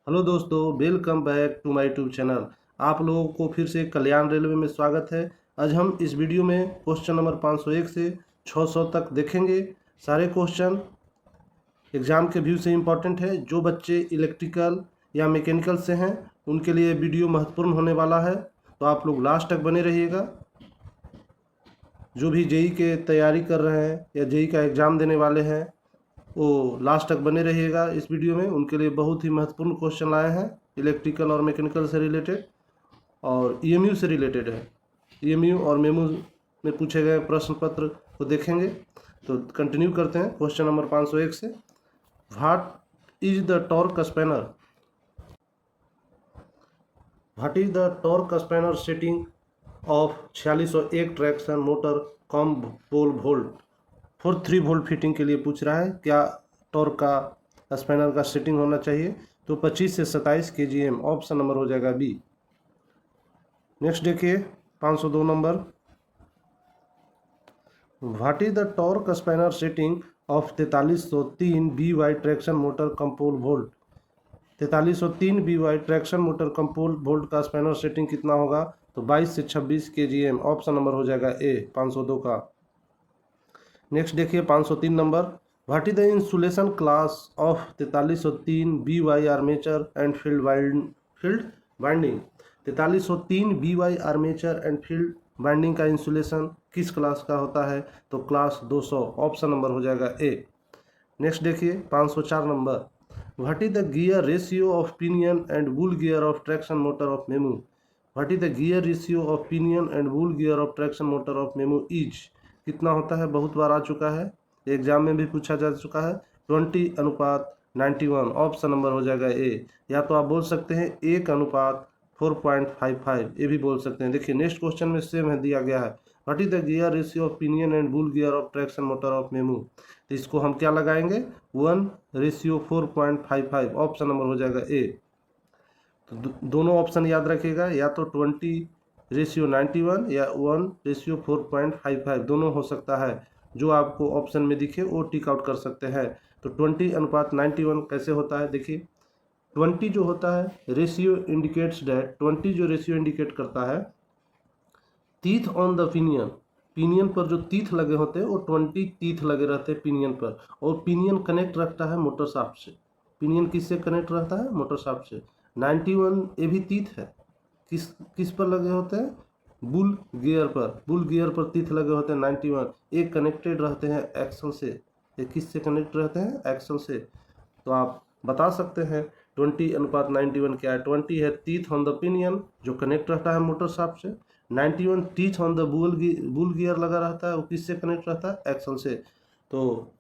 Hello दोस्तों, welcome back to my YouTube channel. आप लोगों को फिर से कल्याण रेलवे में स्वागत है। आज हम इस वीडियो में क्वेश्चन नंबर 501 से 600 तक देखेंगे। सारे क्वेश्चन एग्जाम के व्यू से इम्पॉर्टेंट है। जो बच्चे इलेक्ट्रिकल या मैकेनिकल से हैं उनके लिए वीडियो महत्वपूर्ण होने वाला है, तो आप लोग लास्ट तक बने रहिएगा। जो भी जेई के तैयारी कर रहे हैं या जेई का एग्ज़ाम देने वाले हैं वो लास्ट तक बने रहिएगा। इस वीडियो में उनके लिए बहुत ही महत्वपूर्ण क्वेश्चन लाए हैं, इलेक्ट्रिकल और मैकेनिकल से रिलेटेड और ईएमयू से रिलेटेड है। ईएमयू और मेमू में पूछे गए प्रश्न पत्र को देखेंगे। तो कंटिन्यू करते हैं क्वेश्चन नंबर 501 से। What is the torque spanner? What is the torque spanner setting of 4601 traction motor cum pole volt for 3 volt fitting के लिए पूछ रहा है। क्या टॉर्क का स्पैनर का सेटिंग होना चाहिए? तो 25 से 27 kgm। ऑप्शन नंबर हो जाएगा बी। नेक्स्ट देखिए 502 नंबर। What is the torque spanner setting of 4303 BY traction motor cum pole volt? 4303 BY traction motor cum pole volt का स्पैनर सेटिंग कितना होगा? तो 22 से 26 kgm। ऑप्शन नंबर हो जाएगा ए 502 का। नेक्स्ट देखिए 503 नंबर। What is the insulation class of 4303 BY armature and field winding? 4303 BY armature and field winding का इंसुलेशन किस क्लास का होता है? तो क्लास 200। ऑप्शन नंबर हो जाएगा ए। नेक्स्ट देखिए 504 number. What is the gear ratio of pinion and wool gear of traction motor of MEMU? What is the gear ratio of pinion and wool gear of traction motor of MEMU is? कितना होता है? बहुत बार आ चुका है, exam में भी पूछा जा चुका है। 20:91। ऑप्शन नंबर हो जाएगा ए। या तो आप बोल सकते हैं 1:4.55, ये भी बोल सकते हैं। देखिए नेक्स्ट क्वेश्चन में सेम है, दिया गया है what is the gear ratio of pinion and wool gear of traction motor of MEMU? तो इसको हम क्या लगाएंगे? 1:4.55। ऑप्शन नंबर हो जाएगा ए। तो दोनों ऑप्शन याद रखिएगा, या तो 20:91 या 1:4.55 दोनों हो सकता है। जो आपको ऑप्शन में दिखे वो टिक आउट कर सकते हैं। तो 20:91 कैसे होता है? देखिए 20 जो होता है रेशियो इंडिकेट्स डैट, 20 जो रेशियो इंडिकेट करता है teeth on the pinion, pinion पर जो टीथ लगे होते हैं वो 20 टीथ लगे रहते हैं पिनियन पर, और पिनियन कनेक्ट रखता है मोटर शाफ्ट से। पिनियन किससे कनेक्ट रहता है? मोटर शाफ्ट से। 91 ये भी टीथ है, किस किस पर लगे होते हैं? बुल गियर पर। बुल गियर पर टीथ लगे होते हैं 91। एक कनेक्टेड रहते हैं एक्सल से। ये किससे कनेक्ट रहते हैं? एक्सल से। तो आप बता सकते हैं 20:91 क्या है? 20 है टीथ ऑन द पिनियन जो कनेक्ट रहता है मोटर शाफ्ट से। 91 teeth on the bull gear लगा रहता है, वो किससे कनेक्ट रहता है? एक्सल से। तो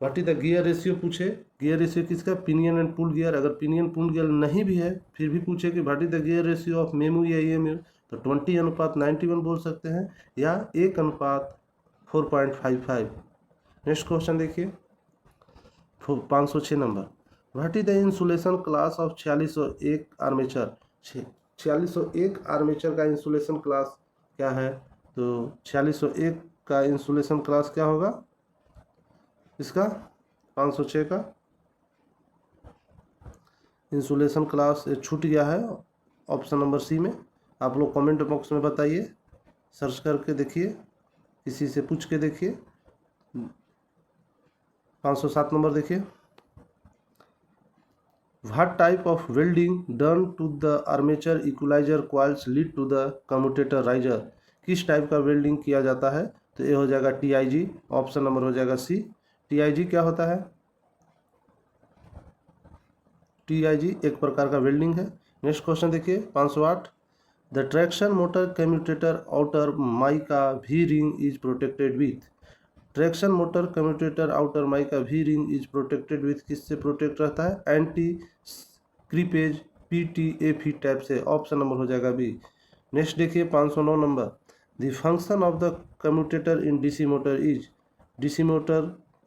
what is the gear ratio पूछे, गियर रेशियो किसका? Pinion and pull gear. अगर पिनियन पुल गियर नहीं भी है फिर भी पूछे कि what is the gear ratio of MEMU या ईएमयू, तो 20:91 बोल सकते हैं या 1:4.55। नेक्स्ट क्वेश्चन देखिए 506 नंबर। What is the insulation class of 4601 armature? 4601 armature का इंसुलेशन क्लास क्या है? तो 4601 का इंसुलेशन क्लास क्या होगा इसका? 506 का इंसुलेशन क्लास छूट गया है ऑप्शन नंबर सी में। आप लोग कमेंट बॉक्स में बताइए, सर्च करके देखिए, किसी से पूछ के देखिए। 507 नंबर देखिए। What type of welding done to the armature equalizer coils lead to the commutator riser? किस टाइप का वेल्डिंग किया जाता है? तो ये हो जाएगा TIG। ऑप्शन नंबर हो जाएगा सी। TIG क्या होता है? TIG एक प्रकार का वेल्डिंग है। नेक्स्ट क्वेश्चन देखिए 508। The traction motor commutator outer mica V ring is protected with? Traction motor commutator outer mica V ring is protected with किससे प्रोटेक्ट रहता है? एंटी क्रीपेज PTFE टाइप से। ऑप्शन नंबर हो जाएगा B. Next देखिए 509 नंबर। The function of the commutator in DC motor is? DC motor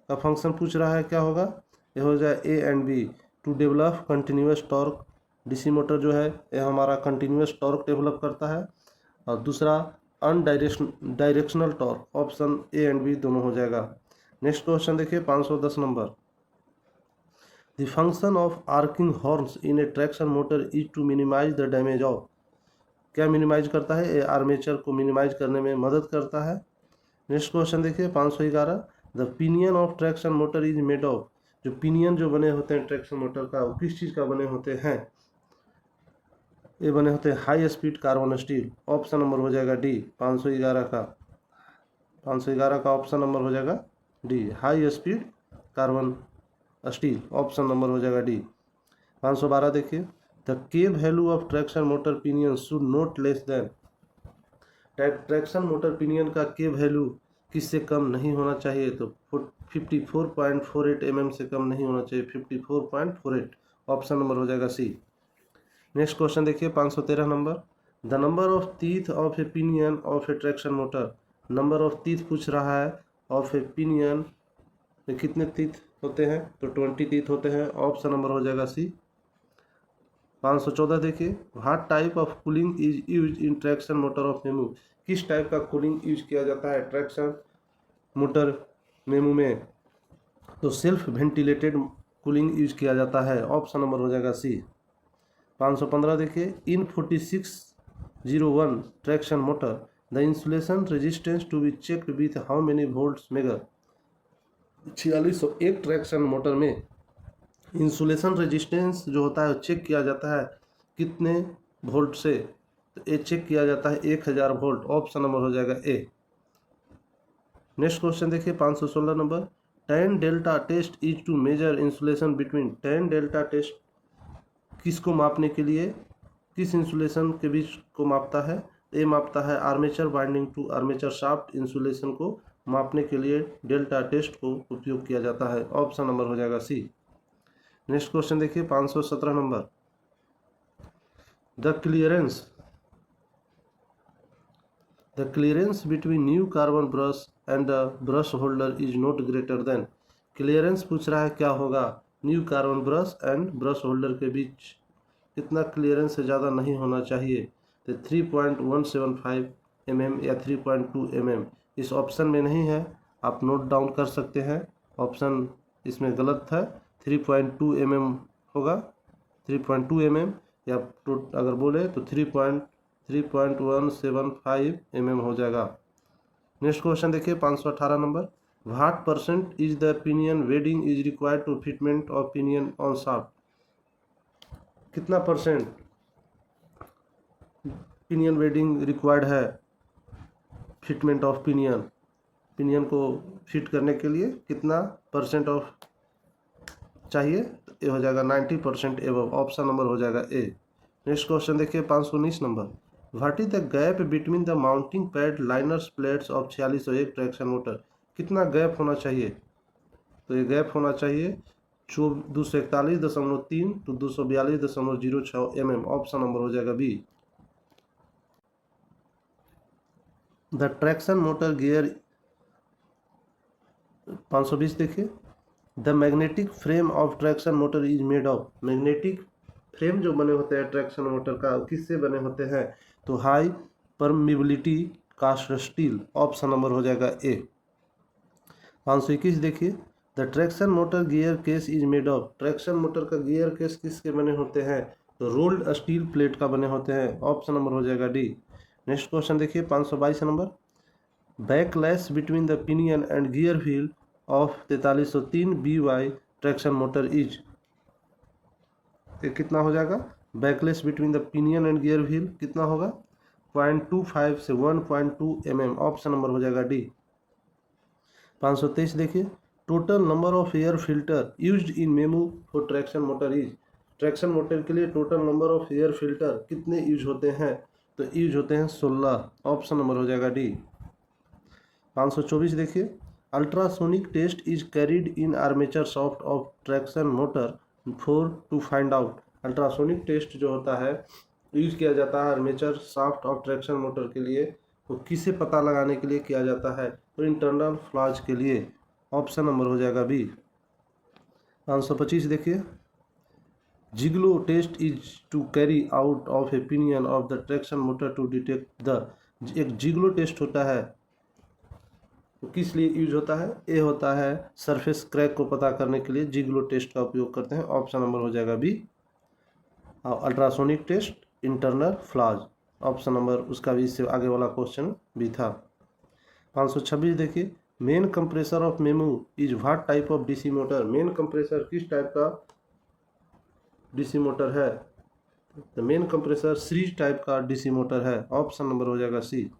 का function पूछ रहा है, क्या होगा? ये हो जाए A and B. To develop continuous torque, DC motor जो है ये हमारा कंटिन्यूस टॉर्क डेवलप करता है, और दूसरा directional torque. Option A and B दोनों हो जाएगा। नेक्स्ट क्वेश्चन देखिए 510 नंबर। The the function of arcing horns in a traction motor is to minimise the damage of, क्या मिनिमाइज करता है? आर्मेचर को मिनिमाइज करने में मदद करता है। नेक्स्ट क्वेश्चन देखिए 511, the pinion of traction motor is made of, जो पिनियन जो बने होते हैं ट्रैक्शन मोटर का वो किस चीज़ का बने होते हैं? ये बने होते हैं high speed carbon steel. Option number हो जाएगा डी 511 का। 511 का ऑप्शन नंबर हो जाएगा D, high speed carbon steel. Option number हो जाएगा डी। 512 देखिए, द के value of traction motor pinion should not less than, traction motor pinion का के वैल्यू किससे कम नहीं होना चाहिए? तो 54.48 mm से कम नहीं होना चाहिए, 54.48। ऑप्शन नंबर हो जाएगा सी। नेक्स्ट क्वेश्चन देखिए 513 number, the number of teeth of a pinion of A traction motor, number of teeth पूछ रहा है ऑफ ए पिनियन में कितने टीथ होते हैं? तो 20 टीथ होते हैं। ऑप्शन नंबर हो जाएगा सी। 514 देखिए, what type of cooling is use in traction motor of MEMU, किस टाइप का कूलिंग यूज किया जाता है ट्रैक्शन मोटर मेमू में? तो सेल्फ वेंटिलेटेड कूलिंग यूज किया जाता है। ऑप्शन नंबर हो जाएगा सी। 515 देखिए, in 4601 traction motor the insulation resistance to be checked with how many volts megger, 4601 traction motor में इंसुलेशन रेजिस्टेंस जो होता है चेक किया जाता है कितने वोल्ट से? तो ये चेक किया जाता है 1000 वोल्ट। ऑप्शन नंबर हो जाएगा ए। नेक्स्ट क्वेश्चन देखिए 516 नंबर, tan delta test is to measure insulation between, tan delta test किसको मापने के लिए, किस इंसुलेशन के बीच को मापता है? ये मापता है armature winding to armature shaft insulation को मापने के लिए डेल्टा टेस्ट को उपयोग किया जाता है। ऑप्शन नंबर हो जाएगा सी। नेक्स्ट क्वेश्चन देखिए 517 number, the clearance between new carbon brush and the brush holder is not greater than, clearance पूछ रहा है क्या होगा new carbon brush and brush holder के बीच कितना क्लियरेंस से ज़्यादा नहीं होना चाहिए? तो 3.175 mm या 3.2 mm। इस ऑप्शन में नहीं है, आप नोट डाउन कर सकते हैं, ऑप्शन इसमें गलत है। 3.2 mm होगा, 3.2 mm या अगर बोले तो 3.175 mm हो जाएगा। नेक्स्ट क्वेश्चन देखिए 518 नंबर, what percent is the pinion wedding is required to fitment of pinion on shaft, कितना परसेंट पिनियन वेडिंग रिक्वायर्ड है फिटमेंट ऑफ पिनियन, पिनियन को फिट करने के लिए कितना परसेंट ऑफ चाहिए? ये हो जाएगा 90% एबव। ऑप्शन नंबर हो जाएगा ए। नेक्स्ट क्वेश्चन देखिए 519 number, what is the gap between the mounting pad liners plates of 4601 traction motor, कितना गैप होना चाहिए? तो ये गैप होना चाहिए 241.3 to 242.06 mm। ऑप्शन नंबर हो जाएगा B. The traction motor gear 520 देखिए, the magnetic frame of traction motor is made of, magnetic frame जो बने होते हैं ट्रैक्शन मोटर का किससे बने होते हैं? तो high permeability cast steel. Option number हो जाएगा ए। 521 देखिए, the traction motor gear case is made of, traction motor का गियर केस किसके बने होते हैं? तो रोल्ड स्टील प्लेट का बने होते हैं। ऑप्शन नंबर हो जाएगा डी। नेक्स्ट क्वेश्चन देखिए 522 number, backlash between the pinion and gear wheel of 4303 BY traction motor is, ये कितना हो जाएगा? Backlash between the pinion and gear wheel कितना होगा? 0.25 से 1.2 mm। ऑप्शन नंबर हो जाएगा डी। 523 देखिए, total number of air filter used in MEMU for traction motor is, traction motor के लिए total number of air filter कितने यूज होते हैं? तो यूज होते हैं 16। ऑप्शन नंबर हो जाएगा डी। 524 देखिए, ultrasonic test is carried in armature shaft of traction motor for to find out, ultrasonic test जो होता है यूज किया जाता है armature shaft of traction motor के लिए, तो किसे पता लगाने के लिए किया जाता है? तो इंटरनल फ्लॉज के लिए। ऑप्शन नंबर हो जाएगा बी। 525 देखिए, jiggle test is to carry out of a pinion of the traction motor to detect the, एक जिग्लो टेस्ट होता है वो किस लिए यूज होता है? ए होता है सरफेस क्रैक को पता करने के लिए जिग्लो टेस्ट का उपयोग करते हैं, ऑप्शन नंबर हो जाएगा बी। और ultrasonic test internal flaws, option number उसका भी इससे आगे वाला क्वेश्चन भी था। 526 देखिए, main compressor of MEMU is what type of DC motor? Main compressor किस टाइप का डीसी मोटर है? तो मेन कंप्रेसर सीरीज टाइप का डीसी मोटर है, ऑप्शन नंबर हो जाएगा सी।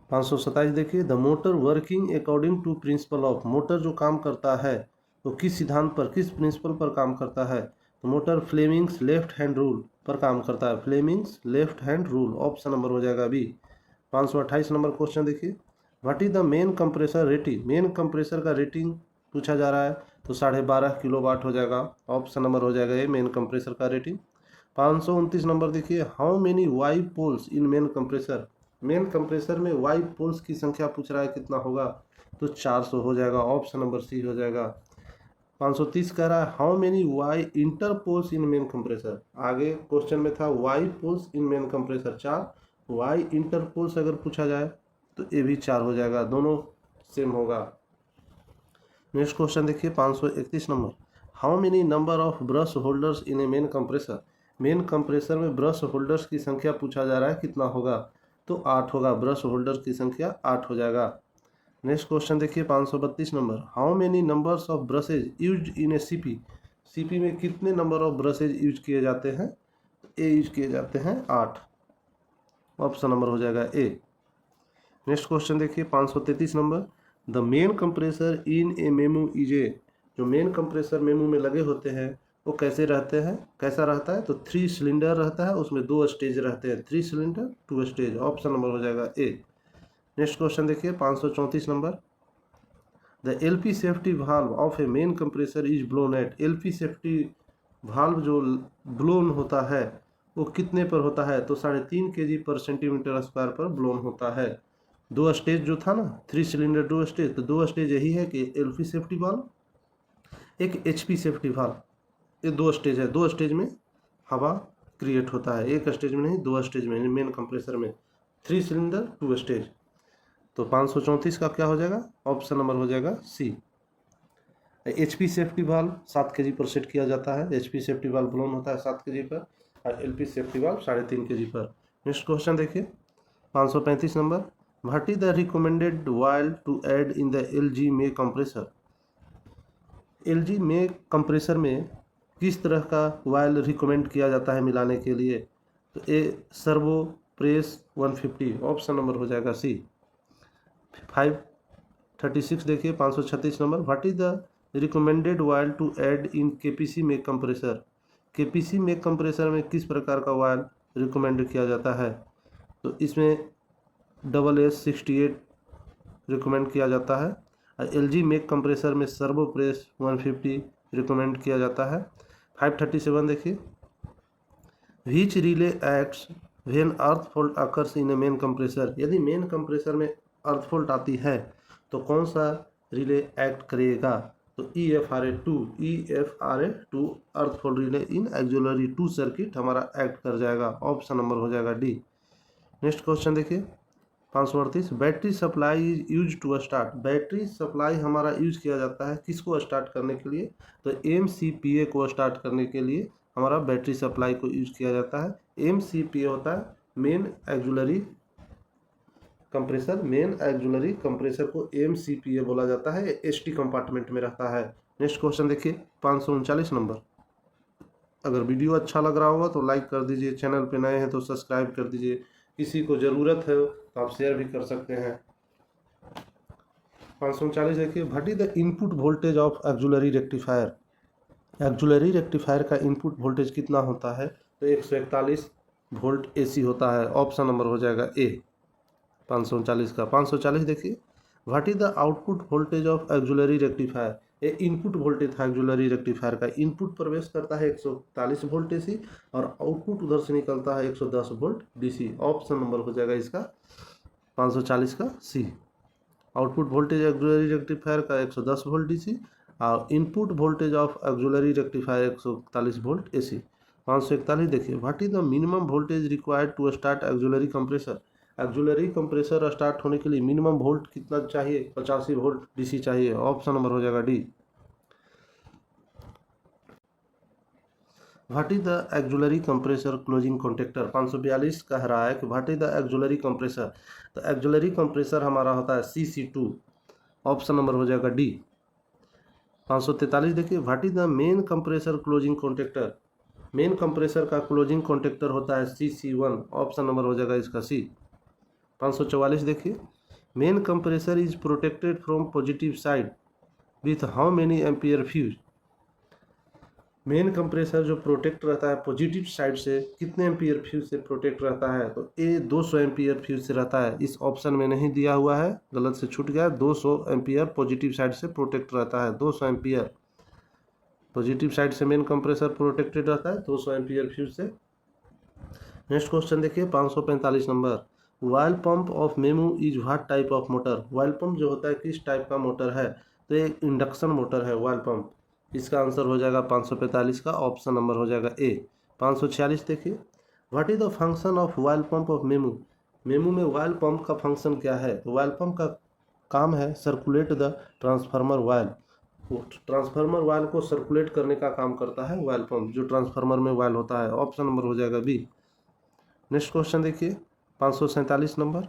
527 देखिए, the motor working according to principle of, motor जो काम करता है वो किस सिद्धांत पर, किस प्रिंसिपल पर काम करता है? तो motor Fleming's left hand rule पर काम करता है, Fleming's left hand rule, option number हो जाएगा बी। 528 नंबर क्वेश्चन देखिए, what is the main compressor rating? Main compressor का रेटिंग पूछा जा रहा है, तो 12.5 किलोवाट हो जाएगा, ऑप्शन नंबर हो जाएगा ये मेन कंप्रेसर का रेटिंग। 529 नंबर देखिए, how many Y poles in main compressor? Main compressor में वाई पोल्स की संख्या पूछ रहा है, कितना होगा? तो 400 हो जाएगा, ऑप्शन नंबर सी हो जाएगा। 530 कह रहा है how many Y interpoles in main compressor? आगे क्वेश्चन में था Y poles in main compressor 4, Y interpoles अगर पूछा जाए तो ये भी 4 हो जाएगा, दोनों सेम होगा। नेक्स्ट क्वेश्चन देखिए 531 number, how many number of brush holders in A main compressor? Main compressor में ब्रश होल्डर्स की संख्या पूछा जा रहा है, कितना होगा? तो 8 होगा, ब्रश होल्डर की संख्या 8 हो जाएगा। नेक्स्ट क्वेश्चन देखिए 532 number, how many numbers of brushes use in A CP? CP में कितने नंबर ऑफ ब्रशेज यूज किए जाते हैं? ए यूज किए जाते हैं 8, ऑप्शन नंबर हो जाएगा ए। नेक्स्ट क्वेश्चन देखिए 533 number, the main compressor in A MEMU is a, जो मेन कंप्रेसर मेमू में लगे होते हैं वो कैसे रहते हैं, कैसा रहता है? तो 3 सिलेंडर रहता है, उसमें 2 स्टेज रहते हैं, 3 सिलेंडर 2 स्टेज, ऑप्शन नंबर हो जाएगा ए। नेक्स्ट क्वेश्चन देखिए 534 नंबर, the LP safety valve of a main compressor is blown at? LP safety valve जो ब्लोन होता है वो कितने पर होता है? तो 3.5 kg पर सेंटीमीटर स्क्वायर पर ब्लोन होता है। 2 स्टेज जो था ना, 3 सिलेंडर 2 स्टेज, तो 2 स्टेज यही है कि एलपी सेफ्टी वाल्व, एक एचपी सेफ्टी वाल्व, ये 2 स्टेज है, 2 स्टेज में हवा क्रिएट होता है, एक स्टेज में नहीं 2 स्टेज में, मेन कंप्रेसर में 3 सिलेंडर 2 स्टेज। तो 534 का क्या हो जाएगा? ऑप्शन नंबर हो जाएगा सी। एचपी सेफ्टी वाल्व 7 kg पर सेट किया जाता है, एचपी सेफ्टी वाल्व ब्लोन होता है 7 kg पर, और एलपी सेफ्टी वाल्व 3.5 kg पर। नेक्स्ट क्वेश्चन देखिए 535 नंबर, what is the recommended oil to add in the LG main compressor? LG main compressor में किस तरह का वायल रिकमेंड किया जाता है मिलाने के लिए? तो A Servo Press 150, option number हो जाएगा सी। 536 देखिए 536 नंबर, what is the recommended oil to add in KPC main compressor? KPC main compressor में किस प्रकार का वायल रिकमेंड किया जाता है? तो इसमें SS68 रिकमेंड किया जाता है, और एलजी मेक कंप्रेसर में सर्वो प्रेस 150 रिकमेंड किया जाता है। 537 देखिए, which relay acts when earth fault occurs in A main compressor? यदि मेन कंप्रेसर में अर्थ फॉल्ट आती है तो कौन सा रिले एक्ट करेगा? तो EFRA2 अर्थ फॉल्ट रिले इन एक्सिलरी 2 सर्किट हमारा एक्ट कर जाएगा, ऑप्शन नंबर हो जाएगा डी। नेक्स्ट क्वेश्चन देखिए 538, battery supply is use to start? Battery supply हमारा यूज किया जाता है किसको स्टार्ट करने के लिए? तो MCPA को स्टार्ट करने के लिए हमारा बैटरी सप्लाई को यूज किया जाता है। MCPA होता है main axillary compressor, main axillary compressor को MCPA बोला जाता है, ST कंपार्टमेंट में रहता है। नेक्स्ट क्वेश्चन देखिए 539 नंबर, अगर वीडियो अच्छा लग रहा होगा तो लाइक कर दीजिए, चैनल पे नए हैं तो सब्सक्राइब कर दीजिए, किसी को ज़रूरत है तो आप शेयर भी कर सकते हैं। 539 देखिए, what is the input voltage of auxiliary rectifier? Axillary rectifier का इनपुट वोल्टेज कितना होता है? तो 141 वोल्ट AC होता है, ऑप्शन नंबर हो जाएगा ए 539 का। 540 देखिए, what is the output voltage of auxiliary rectifier? ये इनपुट वोल्टेज था एक्सिलरी रेक्टिफायर का, इनपुट प्रवेश करता है 141 वोल्ट AC और आउटपुट उधर से निकलता है 110 वोल्ट DC, ऑप्शन नंबर हो जाएगा इसका 540 का C. Output voltage auxiliary rectifier का 110 वोल्ट DC और input voltage of auxiliary rectifier 141 volt AC। 541 देखिए, what is the minimum voltage required to start auxiliary compressor? Auxiliary compressor start होने के लिए मिनिमम वोल्ट कितना चाहिए? 85 वोल्ट डीसी चाहिए। Option number हो जाएगा D. What is the auxiliary compressor closing contactor? 542 कह रहा है कि what is the auxiliary compressor. तो एक्जुलरी कंप्रेसर हमारा होता है CC2। ऑप्शन नंबर हो जाएगा डी। 543 देखिए, what is the main compressor closing contactor? Main compressor का क्लोजिंग कॉन्टेक्टर होता है CC1। ऑप्शन नंबर हो जाएगा इसका सी। 544 देखिए, main compressor is protected from positive side with how many ampere fuse? Main compressor जो प्रोटेक्ट रहता है पॉजिटिव साइड से कितने एम्पियर फ्यूज से प्रोटेक्ट रहता है? तो ए 200 एम्पियर फ्यूज से रहता है। इस ऑप्शन में नहीं दिया हुआ है, गलत से छूट गया। 200 एम्पियर पॉजिटिव साइड से प्रोटेक्ट रहता है। 200 एम्पियर पॉजिटिव साइड से मेन कंप्रेसर प्रोटेक्टेड रहता है 200 एम्पियर फ्यूज से। नेक्स्ट क्वेश्चन देखिए 545 number, oil pump of MEMU is what type of motor? Oil pump जो होता है किस टाइप का मोटर है? तो एक इंडक्शन मोटर है ऑयल पंप। इसका आंसर हो जाएगा 545 का ऑप्शन नंबर हो जाएगा ए। 546 देखिए, what is the function of oil pump of MEMU? MEMU में ऑयल पंप का फंक्शन क्या है? तो ऑयल पंप का काम है circulate the transformer oil. Transformer oil को सर्कुलेट करने का काम करता है वायल पंप, जो ट्रांसफार्मर में वायल होता है। ऑप्शन नंबर हो जाएगा बी। नेक्स्ट क्वेश्चन देखिए 547 नंबर,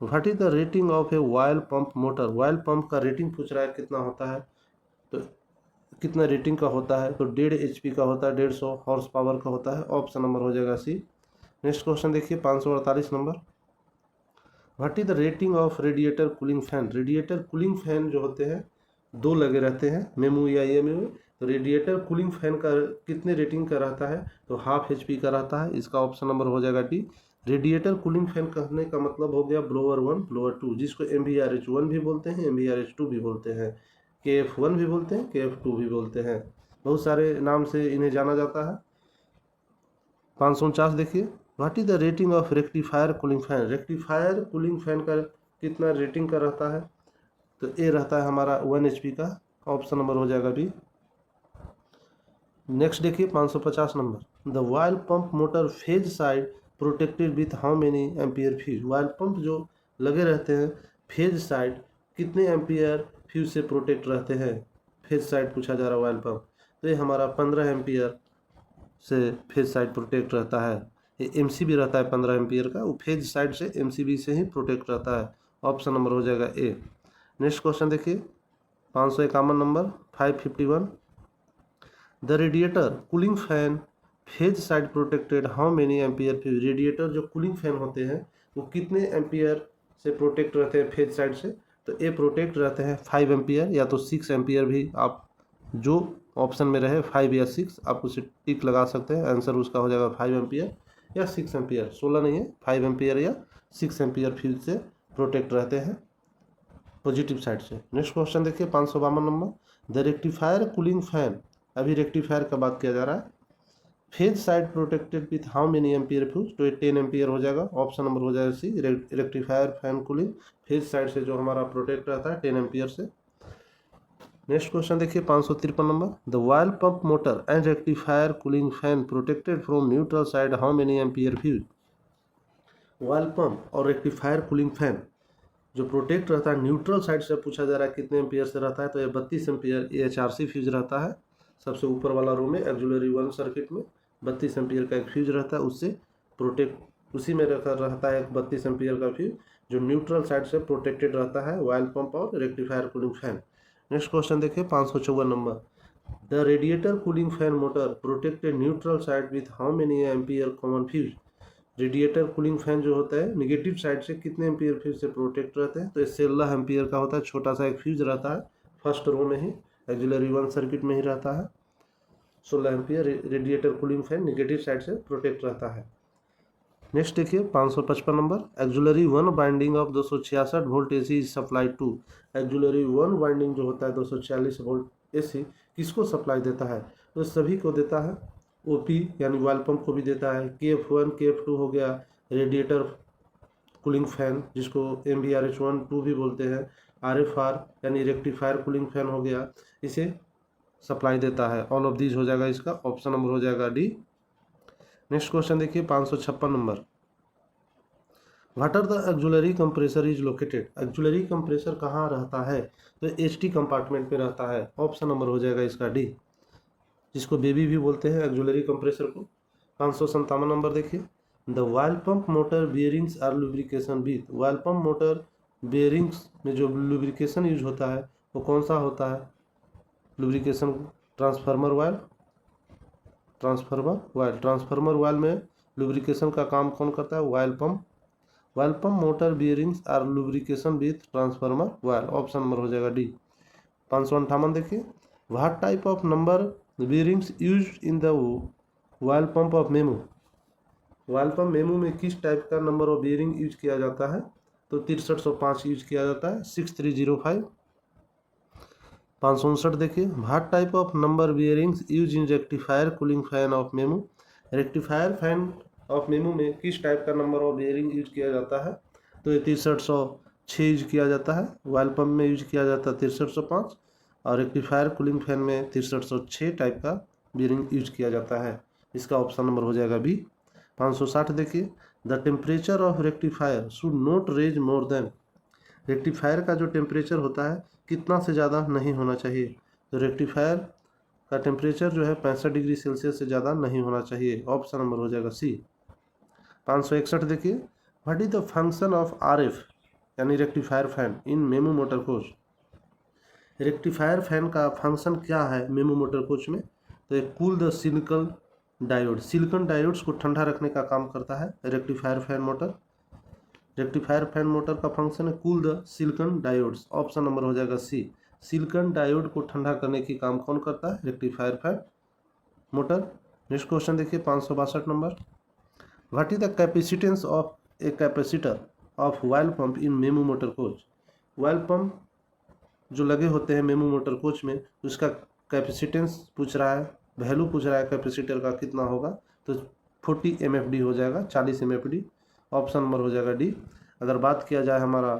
what is the rating of a oil pump motor? Oil pump का रेटिंग पूछ रहा है कितना होता है, तो कितना रेटिंग का होता है? तो 1.5 HP का होता है, 150 हॉर्स पावर का होता है। ऑप्शन नंबर हो जाएगा सी। नेक्स्ट क्वेश्चन देखिए 548 number, what is the rating of radiator cooling fan? Radiator cooling fan जो होते हैं 2 लगे रहते हैं मेमू या EMU में। तो रेडिएटर कूलिंग फैन का कितने रेटिंग का रहता है? तो 1/2 HP का रहता है। इसका ऑप्शन नंबर हो जाएगा डी। रेडिएटर कूलिंग फैन कहने का मतलब हो गया ब्लोअर 1 ब्लोअर 2, जिसको MVRH1 भी बोलते हैं, MVRH2 भी बोलते हैं, KF1 भी बोलते हैं, KF2 भी बोलते हैं। बहुत सारे नाम से इन्हें जाना जाता है। 549 देखिए, what is the rating of rectifier cooling fan? Rectifier cooling fan का कितना रेटिंग का रहता है? तो ए रहता है हमारा 1 HP का। ऑप्शन नंबर हो जाएगा बी। नेक्स्ट देखिए 550 number, the oil pump motor phase side protected with how many ampere fuse? Oil pump जो लगे रहते हैं फेज साइड कितने एम्पियर फ्यूज से प्रोटेक्ट रहते हैं? फेज साइड पूछा जा रहा है वायल पंप, तो ये हमारा 15 एम्पियर से फेज साइड प्रोटेक्ट रहता है। ये MCB रहता है 15 एम्पियर का, वो फेज साइड से MCB से ही प्रोटेक्ट रहता है। ऑप्शन नंबर हो जाएगा ए। नेक्स्ट क्वेश्चन देखिए 551 number 551, the radiator cooling fan phase side protected how many ampere fuse? Radiator जो कूलिंग फैन होते हैं वो कितने एम्पियर से प्रोटेक्ट रहते हैं फेज साइड से? तो ये प्रोटेक्ट रहते हैं 5 एम्पियर या तो 6 एम्पियर भी, आप जो ऑप्शन में रहे 5 या 6 आप उसे टिक लगा सकते हैं। आंसर उसका हो जाएगा 5 एम्पियर या 6 एम्पियर, 16 नहीं है, 5 एम्पियर या 6 एम्पियर फ्यूज से प्रोटेक्ट रहते हैं पॉजिटिव साइड से। नेक्स्ट क्वेश्चन देखिए 552 नंबर, द रेक्टिफायर कूलिंग फैन, अभी रेक्टिफायर का बात किया जा रहा है, phase side protected with how many ampere fuse? तो 10 एम्पियर हो जाएगा। ऑप्शन नंबर हो जाएगा C. Rectifier fan cooling phase side से जो हमारा प्रोटेक्ट रहता है 10 एम्पियर से। नेक्स्ट क्वेश्चन देखिए 553 number, the oil pump motor and rectifier cooling fan protected from neutral side how many ampere fuse? Oil pump और रेक्टिफायर कूलिंग फैन जो protect रहता है न्यूट्रल साइड से पूछा जा रहा है कितने एम्पियर से रहता है? तो ये 32 एम्पियर HRC फ्यूज रहता है। सबसे ऊपर वाला रो में एक्जुलरी 1 सर्किट में 32 एम्पियर का एक फ्यूज रहता है, उससे प्रोटेक्ट उसी में रहता है 32 एम्पियर का फ्यूज जो न्यूट्रल साइड से प्रोटेक्टेड रहता है वायल पंप और rectifier cooling fan. Next question देखिए 554 number, the radiator cooling fan motor protected neutral side with how many ampere common fuse? Radiator cooling fan जो होता है निगेटिव साइड से कितने एम्पियर फ्यूज से प्रोटेक्ट रहते हैं? तो ये 16 एम्पियर का होता है, छोटा सा एक फ्यूज रहता है, फर्स्ट रो में ही एक्जुलरी 1 सर्किट में ही रहता है। 16 ampere radiator cooling fan negative side से प्रोटेक्ट रहता है। नेक्स्ट देखिए 555 number, auxiliary 1 winding of 266 volt AC is supply to? Auxiliary 1 winding जो होता है 246 वोल्ट AC किसको सप्लाई देता है? तो सभी को देता है, OP यानी वायल पंप को भी देता है, KF1 KF2 हो गया, रेडिएटर कूलिंग फैन जिसको MVRH1 2 भी बोलते हैं, RFR यानी रेक्टिफायर कूलिंग फैन हो गया, इसे सप्लाई देता है। ऑल ऑफ दीज हो जाएगा इसका ऑप्शन नंबर हो जाएगा डी। नेक्स्ट क्वेश्चन देखिए 556 number, what are the auxiliary compressor is located, auxiliary compressor कहाँ रहता है, तो HT कंपार्टमेंट में रहता है। ऑप्शन नंबर हो जाएगा इसका डी, जिसको बेबी भी बोलते हैं एक्जुलरी कंप्रेसर को। 557 नंबर देखिए, the oil pump motor bearings are lubrication with, oil pump motor bearings में जो लुब्रिकेशन यूज होता है वो कौन सा होता है, lubrication transformer oil, transformer oil में लुब्रिकेशन का काम कौन करता है, oil pump motor bearings are lubrication with transformer oil. Option number हो जाएगा डी। 558 देखिए, what type of number bearings used in the oil pump of MEMU, oil pump MEMU में किस टाइप का नंबर ऑफ बियरिंग यूज किया जाता है, तो 6305 यूज किया जाता है, 6305। 559 देखिए, what type of number bearings use in rectifier cooling fan of memo, rectifier fan of memo में किस टाइप का नंबर ऑफ बियरिंग यूज किया जाता है, तो ये 6306 यूज किया जाता है। वायल पंप में यूज किया जाता है 6305 और रेक्टिफायर कूलिंग फैन में 6306 टाइप का बियरिंग यूज किया जाता है। इसका ऑप्शन नंबर हो जाएगा बी। 560 देखिए, the temperature of rectifier should not raise more than, rectifier का जो टेम्परेचर होता है कितना से ज़्यादा नहीं होना चाहिए, तो रेक्टिफायर का टेम्परेचर जो है 65 डिग्री सेल्सियस से ज़्यादा नहीं होना चाहिए। ऑप्शन नंबर हो जाएगा सी। 561 देखिए, what is the function of RF यानी rectifier fan in MEMU motor coach, rectifier fan का फंक्शन क्या है मेमो मोटर कोच में, तो एक cool the silicon diode, silicon diodes को ठंडा रखने का काम करता है rectifier fan motor. Rectifier fan motor का फंक्शन है cool the silicon diodes. Option number हो जाएगा सी, सिलिकॉन डायोड को ठंडा करने की काम कौन करता है, rectifier fan motor. Next question देखिए 562 number, what is the capacitance of a capacitor of oil pump in MEMU motor coach, oil pump जो लगे होते हैं मेमो मोटर कोच में उसका कैपेसिटेंस पूछ रहा है, वैल्यू पूछ रहा है कैपेसिटर का कितना होगा, तो 40 MFD हो जाएगा, 40 MFD। ऑप्शन नंबर हो जाएगा डी। अगर बात किया जाए हमारा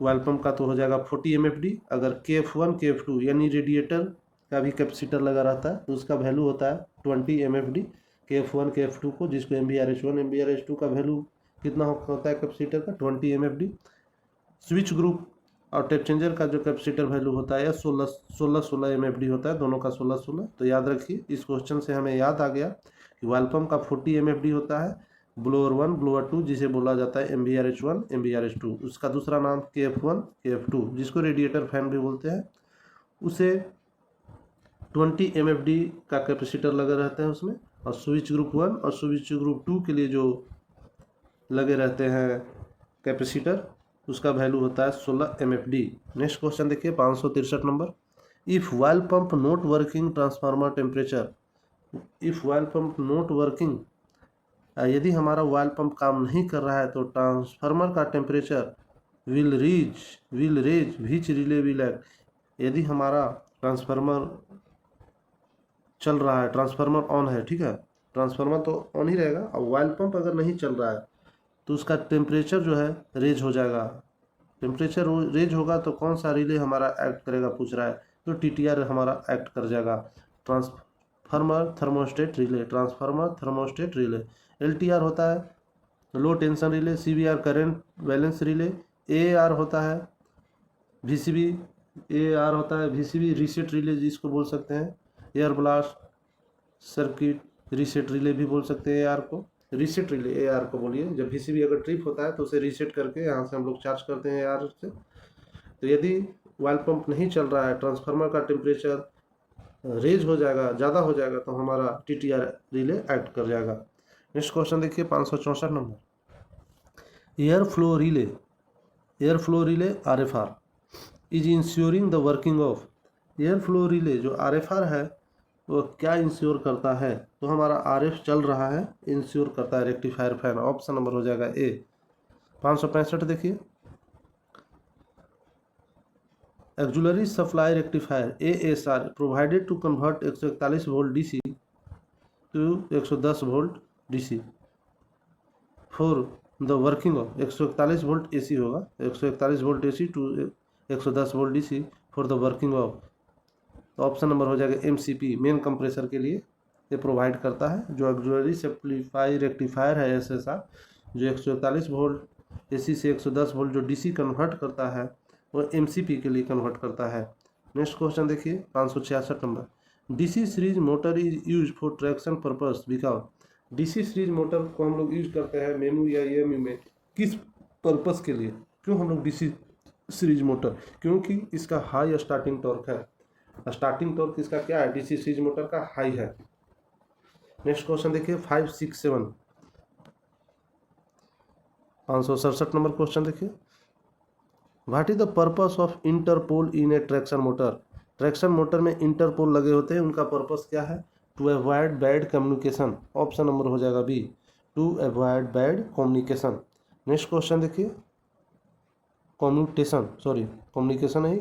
वायल पंप का तो हो जाएगा 40 MFD। अगर KF1 KF2 यानी रेडिएटर का भी कैपेसिटर लगा रहता है तो उसका वैल्यू होता है 20 MFD KF1 KF2 को, जिसको MVRH1 MVRH2 का वैल्यू कितना होता है कैपेसिटर का 20 MFD। स्विच ग्रुप और टेप चेंजर का जो कैपेसिटर वैल्यू होता है 16 MFD होता है, दोनों का 16। तो याद रखिए, इस क्वेश्चन से हमें याद आ गया कि वायल पंप का 40 MFD होता है, ब्लोअर 1 ब्लोअर 2 जिसे बोला जाता है MVRH1 MVRH2, उसका दूसरा नाम KF1 KF2 जिसको रेडिएटर फैन भी बोलते हैं, उसे 20 MFD का कैपेसिटर लगे रहते हैं उसमें। और स्विच ग्रुप 1 और स्विच ग्रुप 2 के लिए जो लगे रहते हैं कैपेसिटर उसका वैल्यू होता है 16 MFD। नेक्स्ट क्वेश्चन देखिए 563 number, if oil pump not working transformer temperature, if oil pump not working, यदि हमारा वायल पंप काम नहीं कर रहा है तो ट्रांसफार्मर का temperature will raise which relay will act, यदि हमारा ट्रांसफार्मर चल रहा है, ट्रांसफार्मर ऑन है, ठीक है, ट्रांसफार्मर तो ऑन ही रहेगा, और वायल पंप अगर नहीं चल रहा है तो उसका टेम्परेचर जो है रेज हो जाएगा। टेम्परेचर रेज होगा तो कौन सा रिले हमारा एक्ट करेगा पूछ रहा है, तो TTR हमारा एक्ट कर जाएगा, transformer thermostat relay, transformer thermostat relay. LTR होता है low tension relay, CBR current balance relay, AAR होता है VCB, AAR होता है VCB रीसेट रिले जिसको बोल सकते हैं, air blast circuit reset relay भी बोल सकते हैं AR को, रीसेट रिले AR को बोलिए। जब VCB अगर ट्रिप होता है तो उसे रीसेट करके यहाँ से हम लोग चार्ज करते हैं AR से। तो यदि वायल पंप नहीं चल रहा है, ट्रांसफार्मर का टेम्परेचर रेज हो जाएगा, ज़्यादा हो जाएगा, तो हमारा TTR रिले एक्ट कर जाएगा। नेक्स्ट क्वेश्चन देखिए 564 number, air flow relay RFR is ensuring the working of, air flow relay जो RFR है वो क्या इंश्योर करता है, तो हमारा RF चल रहा है, इंश्योर करता है रेक्टिफायर फैन। ऑप्शन नंबर हो जाएगा ए। 565 देखिए, auxiliary supply rectifier ASR provided to convert 141 volt DC to 110 volt DC for the working of, 141 volt AC होगा, 141 volt AC to 110 volt DC for the working of. तो option number हो जाएगा MCP, main compressor के लिए ये provide करता है। जो एक्जुलरी सप्लाई रेक्टिफायर है SSR जो 141 वोल्ट एसी से 110 वोल्ट जो डीसी कन्वर्ट करता है वो एमसीपी के लिए कन्वर्ट करता है। नेक्स्ट क्वेश्चन देखिए 566 number, DC series motor is use for traction purpose because, DC series motor को हम लोग यूज करते हैं मेमू या ईएमयू में किस पर्पस के लिए, क्यों हम लोग डीसी सीरीज मोटर, क्योंकि इसका हाई स्टार्टिंग टॉर्क है। स्टार्टिंग टॉर्क इसका क्या है, डीसी सीरीज मोटर का हाई है। नेक्स्ट क्वेश्चन देखिए 567 567 नंबर क्वेश्चन देखिए, what is the purpose of interpole in a traction motor, traction motor में इंटरपोल लगे होते हैं, उनका पर्पस क्या है, to avoid bad communication, option number हो जाएगा B, to avoid bad communication. Next question देखिए कम्यूटेशन, सॉरी कम्युनिकेशन नहीं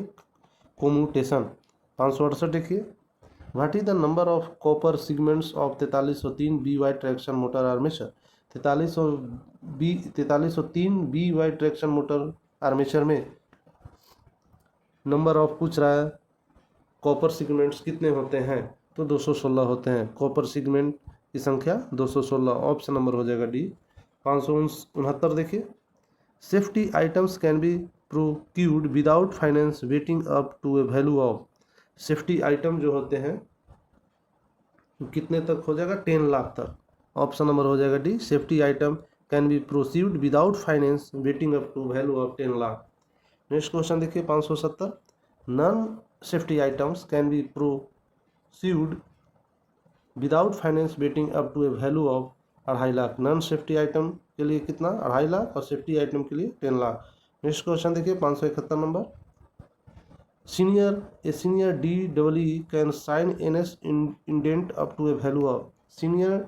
कम्यूटेशन 568 देखिए, what is the number of copper segments of 4303 B Y traction motor armature, 4303 B Y traction motor armature में number of पूछ रहा है, copper segments कितने होते हैं, तो 216 होते हैं, कॉपर सिगमेंट की संख्या 216, ऑप्शन नंबर हो जाएगा डी। 569 देखिए, safety items can be procured without finance vetting up to a value of, safety item जो होते हैं कितने तक हो जाएगा, 10 लाख तक, ऑप्शन नंबर हो जाएगा D, safety item can be procured without finance vetting up to value of 10 lakh. Next question देखिए 570, non safety items can be procured without finance vetting up to a value of 2.5 lakh, non safety item के लिए कितना 2.5 लाख और safety item के लिए 10 lakh. Next question देखिए 571 number, senior DEE can sign NS indent up to a value of, senior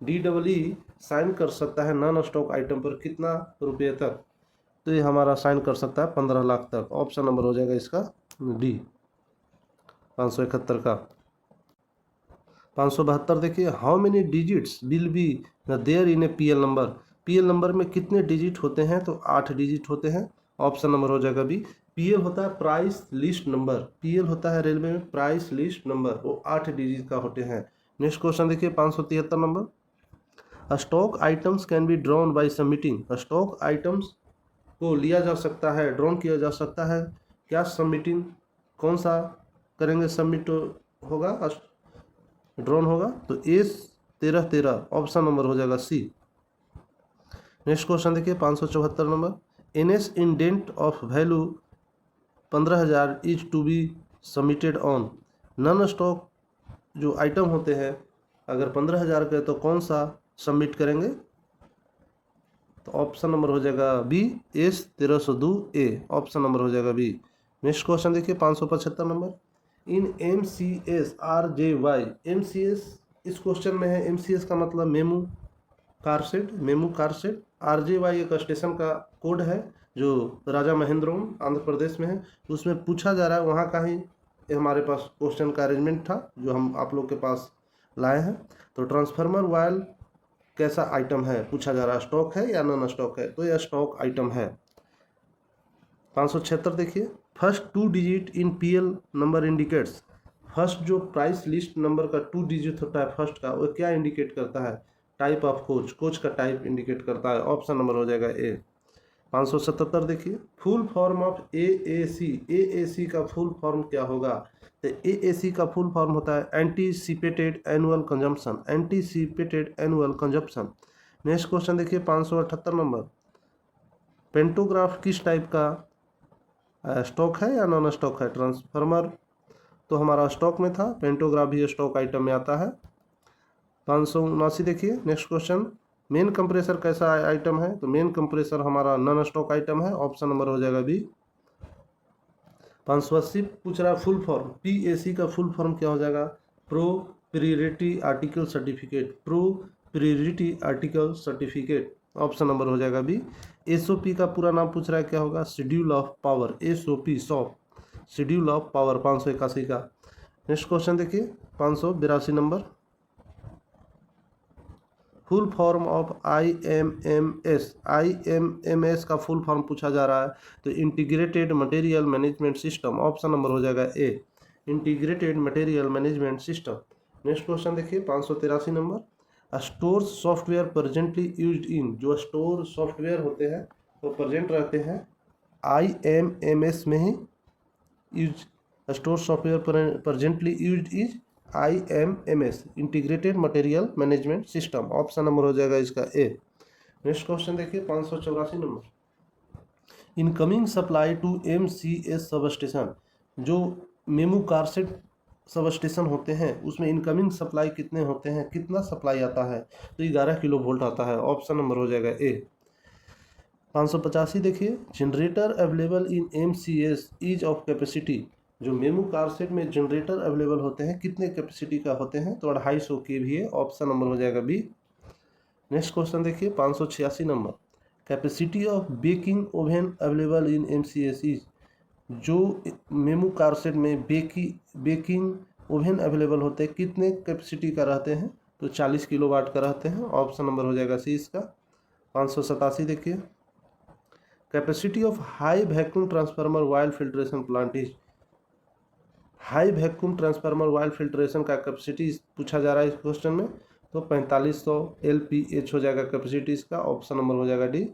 DEE sign कर सकता है नॉन स्टॉक आइटम पर कितना रुपये तक, तो ये हमारा साइन कर सकता है 15 लाख तक, ऑप्शन नंबर हो जाएगा इसका डी 571 का। 572 देखिए, how many digits will be there in a PL number, PL number में कितने डिजिट होते हैं, तो 8 डिजिट होते हैं, ऑप्शन नंबर हो जाएगा बी। PL होता है प्राइस लिस्ट नंबर, PL होता है रेलवे में प्राइस लिस्ट नंबर, वो 8 डिजिट का होते हैं। नेक्स्ट क्वेश्चन देखिए 573 number, stock items can be drawn by submitting, stock items को लिया जा सकता है, ड्रॉन किया जा सकता है, क्या सबमिटिंग, कौन सा करेंगे सबमिट होगा, ड्रॉन होगा, तो A1313 ऑप्शन नंबर हो जाएगा सी। नेक्स्ट क्वेश्चन देखिए 574 number, NS indent of value 15,000 is to be submitted on, non stock जो आइटम होते हैं अगर 15,000 के तो कौन सा सबमिट करेंगे, तो ऑप्शन नंबर हो जाएगा बी S1302A, ऑप्शन नंबर हो जाएगा बी। नेक्स्ट क्वेश्चन देखिए 575 नंबर, इन MCS RJY, MCS इस क्वेश्चन में है, MCS का मतलब मेमू कारसेट, RJY एक स्टेशन का कोड है जो राजा महेंद्रम आंध्र प्रदेश में है, उसमें पूछा जा रहा है, वहाँ का ही हमारे पास क्वेश्चन का अरेंजमेंट था जो हम आप लोग के पास लाए हैं। तो ट्रांसफार्मर वायल कैसा आइटम है पूछा जा रहा है, स्टॉक है या नॉन स्टॉक है, तो यह स्टॉक आइटम है। 576 देखिए, first 2 digit in PL number indicates, first जो प्राइस लिस्ट नंबर का 2 डिजिट होता है फर्स्ट का, वो क्या इंडिकेट करता है, टाइप ऑफ कोच, कोच का टाइप इंडिकेट करता है, ऑप्शन नंबर हो जाएगा ए। 577 देखिए, full form of AAC, AAC का फुल फॉर्म क्या होगा, तो AAC का फुल फॉर्म होता है anticipated annual consumption, anticipated annual consumption. Next question देखिए 578 नंबर, पेंटोग्राफ किस टाइप का स्टॉक है या नॉन स्टॉक है, ट्रांसफार्मर तो हमारा स्टॉक में था, पेंटोग्राफ भी स्टॉक आइटम में आता है। 579 देखिए, नेक्स्ट क्वेश्चन, मेन कंप्रेसर कैसा आइटम है, तो मेन कंप्रेसर हमारा नॉन स्टॉक आइटम है, ऑप्शन नंबर हो जाएगा बी। 580 पूछ रहा है फुल फॉर्म, PAC का फुल फॉर्म क्या हो जाएगा, pro priority article certificate, pro priority article certificate, option number हो जाएगा बी। SOP का पूरा नाम पूछ रहा है क्या होगा, schedule of power, SOP schedule of power 581 का। नेक्स्ट क्वेश्चन देखिए 582 number, full form of IMMS का फुल फॉर्म पूछा जा रहा है, तो integrated material management system, option number हो जाएगा A, integrated material management system. Next question देखिए 583 number, store software presently used in, जो स्टोर सॉफ्टवेयर होते हैं वो प्रेजेंट रहते हैं IMMS में ही use. Store software presently used is IMMS, integrated material management system. Option number हो जाएगा इसका ए। नेक्स्ट क्वेश्चन देखिए 584 number, incoming supply to MCS substation, जो मेमू कारसेट सब स्टेशन होते हैं उसमें इनकमिंग सप्लाई कितने होते हैं, कितना सप्लाई आता है, तो 11 किलो वोल्ट आता है। ऑप्शन नंबर हो जाएगा ए। 585 देखिए, generator available in MCS is of capacity, जो मेमू कारसेट में जनरेटर अवेलेबल होते हैं कितने कैपेसिटी का होते हैं, तो 250 kVA। ऑप्शन नंबर हो जाएगा बी। नेक्स्ट क्वेश्चन देखिए 586 number, capacity of baking oven available in MCS is, जो मेमू कारसेट में बेकिंग ओवन अवेलेबल होते हैं कितने कैपेसिटी का रहते हैं, तो 40 किलोवाट का रहते हैं। ऑप्शन नंबर हो जाएगा सी इसका। 587 देखिए, capacity of high vacuum transformer while filtration plant is, high vacuum transformer while filtration का कैपेसिटी पूछा जा रहा है इस क्वेश्चन में, तो 4500 LPH हो जाएगा कैपेसिटी इसका। ऑप्शन नंबर हो जाएगा डी।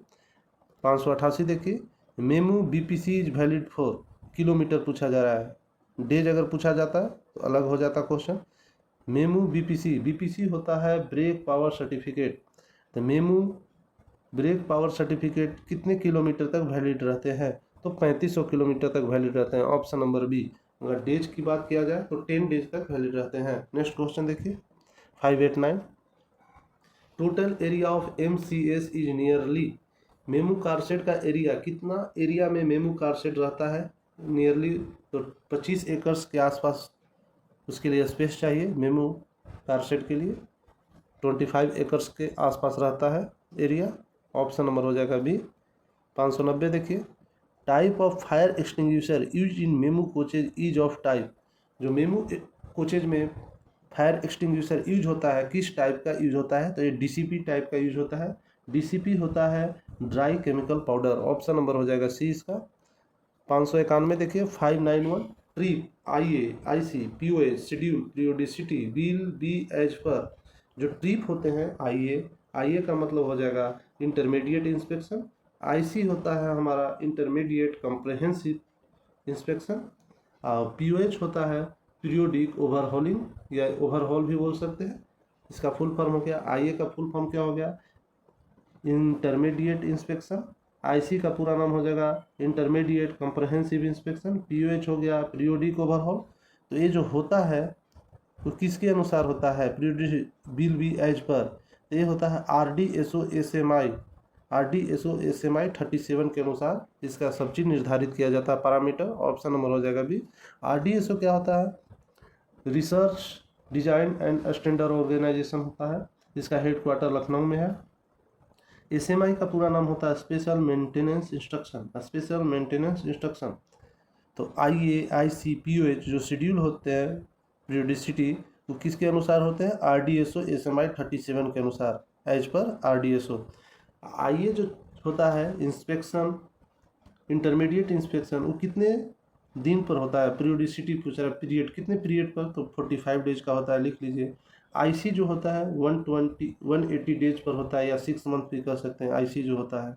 588 देखिए, MEMU BPC is valid for, kilometre पूछा जा रहा है, डेज अगर पूछा जाता है तो अलग हो जाता क्वेश्चन। मेमू BPC होता है ब्रेक पावर सर्टिफिकेट, तो मेमू ब्रेक पावर सर्टिफिकेट कितने किलोमीटर तक वैलिड रहते हैं, तो 3500 किलोमीटर तक वैलिड रहते हैं। Option number B. अगर डेज की बात किया जाए तो 10 डेज तक वैलिड रहते हैं। नेक्स्ट क्वेश्चन देखिए 589, total area of MCS is nearly, MEMU car shed का एरिया, कितना एरिया में मेमू कारसेट रहता है, नियरली तो 25 एकर्स के आसपास उसके लिए स्पेस चाहिए मेमू कारसेट के लिए, 25 एकर्स के आसपास रहता है एरिया। ऑप्शन नंबर हो जाएगा बी। 590 देखिए, type of fire extinguisher use in MEMU coaches is of type, जो मेमू कोचेज में फायर एक्सटिंग्विशर यूज होता है किस टाइप का यूज होता है, तो ये DCP टाइप का यूज होता है। DCP होता है dry chemical powder. Option number हो जाएगा सी इसका। 591 देखिए 591, trip IA IC POS schedule periodicity will be as per, जो ट्रिप होते हैं IA का मतलब हो जाएगा इंटरमीडिएट इंस्पेक्शन, IC होता है हमारा इंटरमीडिएट कॉम्प्रहेंसिव इंस्पेक्शन, और POH होता है पीरियोडिक ओवरहॉलिंग या ओवरहॉल भी बोल सकते हैं। इसका फुल फॉर्म हो गया, IA का फुल फॉर्म क्या हो गया, इंटरमीडिएट इंस्पेक्शन, IC का पूरा नाम हो जाएगा इंटरमीडिएट कॉम्प्रहेंसिव इंस्पेक्शन, POH हो गया पीरियोडिक ओवरहॉल। तो ये जो होता है तो किसके अनुसार होता है, पीरियोडिक विल बी एज पर, तो ये होता है RDSO SMI 37 के अनुसार इसका सब चीज़ निर्धारित किया जाता है पैरामीटर। ऑप्शन नंबर हो जाएगा बी। RDSO क्या होता है, research design and standard organisation होता है, इसका हेडक्वार्टर लखनऊ में है। SMI का पूरा नाम होता है स्पेशल मेंटेनेंस इंस्ट्रक्शन। तो IA IC POH जो शेड्यूल होते हैं पीरियोडिसिटी वो किसके अनुसार होते हैं, RDSO SMI 37 के अनुसार एज पर RDSO। IA जो होता है इंस्पेक्शन इंटरमीडिएट इंस्पेक्शन, वो कितने दिन पर होता है, पीरियोडिसिटी पूछ रहा है पीरियड कितने पीरियड पर, तो 45 डेज का होता है, लिख लीजिए। IC जो होता है 180 डेज पर होता है, या 6 मंथ भी कर सकते हैं IC जो होता है।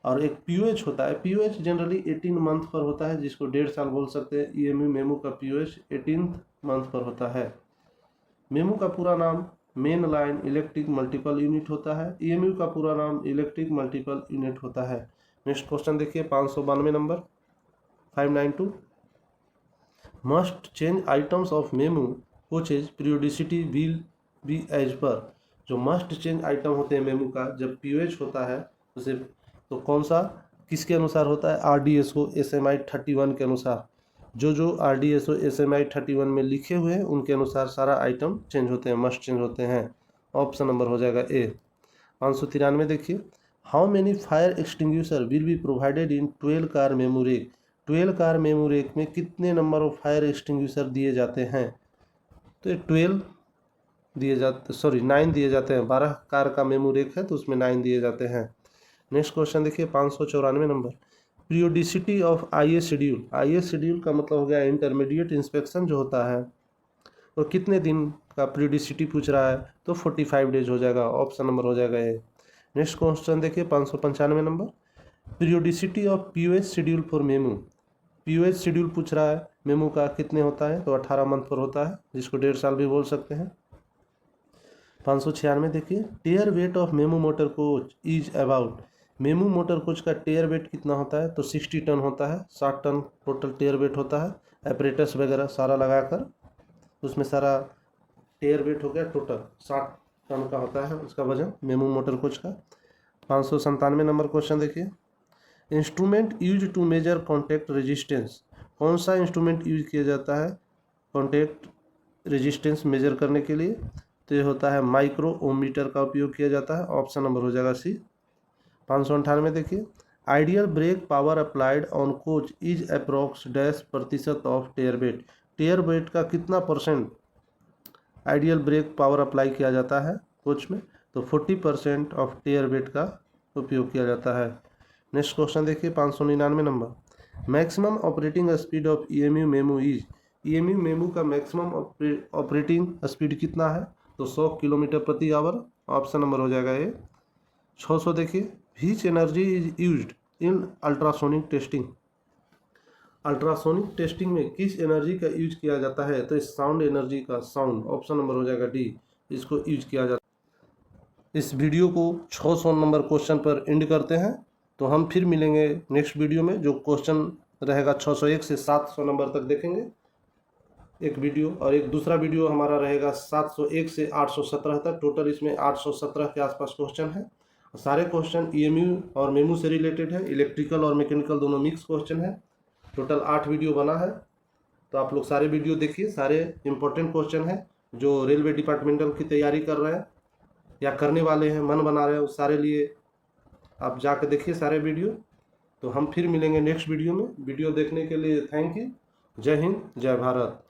और एक POH होता है, POH जनरली 18 मंथ पर होता है, जिसको 1.5 साल बोल सकते हैं। EMU मेमू का POH 18 मंथ पर होता है। मेमू का पूरा नाम main line electric multiple unit होता है, EMU का पूरा नाम इलेक्ट्रिक मल्टीपल यूनिट होता है। नेक्स्ट क्वेश्चन देखिए 592 number 592, must change items of MEMU coaches periodicity will be as per, जो मस्ट चेंज आइटम होते हैं मेमू का जब POH होता है उसे, तो कौन सा किसके अनुसार होता है, RDSO SMI 31 के अनुसार। जो RDSO SMI 31 में लिखे हुए हैं उनके अनुसार सारा आइटम चेंज होते हैं, मस्ट चेंज होते हैं। ऑप्शन नंबर हो जाएगा ए। 593 देखिए, how many fire extinguisher will be provided in 12 car MEMU rake, 12 car MEMU rake में कितने नंबर ऑफ फायर एक्सटिंग्विशर दिए जाते हैं, तो ये 12 दिए जाते, 9 दिए जाते हैं। 12 कार का मेमू रेक है तो उसमें 9 दिए जाते हैं। नेक्स्ट क्वेश्चन देखिए 594 number, periodicity of IA schedule का मतलब हो गया इंटरमीडिएट इंस्पेक्शन जो होता है और कितने दिन का पीरियोडिसिटी पूछ रहा है तो 45 डेज हो जाएगा, ऑप्शन नंबर हो जाएगा ये। नेक्स्ट क्वेश्चन देखिए 595 number, periodicity of POS schedule for MEMU. POS schedule पूछ रहा है मेमू का कितने होता है तो 18 मंथ पर होता है, जिसको 1.5 साल भी बोल सकते हैं। 596 देखिए, टेयर weight of MEMU motor coach is about. MEMU motor coach का टेयर वेट कितना होता है तो 60 टन होता है, 60 टन टोटल टेयर वेट होता है। ऑपरेटर्स वगैरह सारा लगाकर उसमें सारा टेयर वेट हो गया, टोटल 60 टन का होता है उसका वजन मेमू मोटर कोच का। 597 नंबर क्वेश्चन देखिए, instrument use to measure contact resistance. कौन सा इंस्ट्रूमेंट यूज किया जाता है कॉन्टैक्ट रेजिस्टेंस मेजर करने के लिए तो ये होता है माइक्रोओमीटर का उपयोग किया जाता है, ऑप्शन नंबर हो जाएगा सी। 598 देखिए, ideal brake power applied on coach is approx dash प्रतिशत of tare weight. Tare weight का कितना percent ideal brake power apply किया जाता है कोच में तो 40% ऑफ टेयर वेट का उपयोग किया जाता है। नेक्स्ट क्वेश्चन देखिए 599 number, maximum operating speed of EMU MEMU is. EMU MEMU का मैक्सिमम ऑपरेटिंग स्पीड कितना है तो 100 किलोमीटर प्रति आवर, ऑप्शन नंबर हो जाएगा ये। 600 देखिए, which energy is used in ultrasonic testing. Ultrasonic testing में किस एनर्जी का यूज किया जाता है तो इस साउंड एनर्जी का, साउंड, ऑप्शन नंबर हो जाएगा डी, इसको यूज किया जाता है। इस वीडियो को 600 नंबर क्वेश्चन पर एंड करते हैं, तो हम फिर मिलेंगे नेक्स्ट वीडियो में, जो क्वेश्चन रहेगा 601 से 700 नंबर तक देखेंगे एक वीडियो, और एक दूसरा वीडियो हमारा रहेगा 701 से 817 तक। टोटल इसमें 817 के आसपास क्वेश्चन है। सारे क्वेश्चन ईएमयू और मेमू से रिलेटेड है, इलेक्ट्रिकल और मैकेनिकल दोनों मिक्स क्वेश्चन है। टोटल 8 वीडियो बना है, तो आप लोग सारे वीडियो देखिए, सारे इंपॉर्टेंट क्वेश्चन है जो रेलवे डिपार्टमेंटल की तैयारी कर रहे हैं या करने वाले हैं, मन बना रहे हैं, उस सारे लिए आप जाकर देखिए सारे वीडियो। तो हम फिर मिलेंगे नेक्स्ट वीडियो में। वीडियो देखने के लिए थैंक यू। जय हिंद, जय भारत।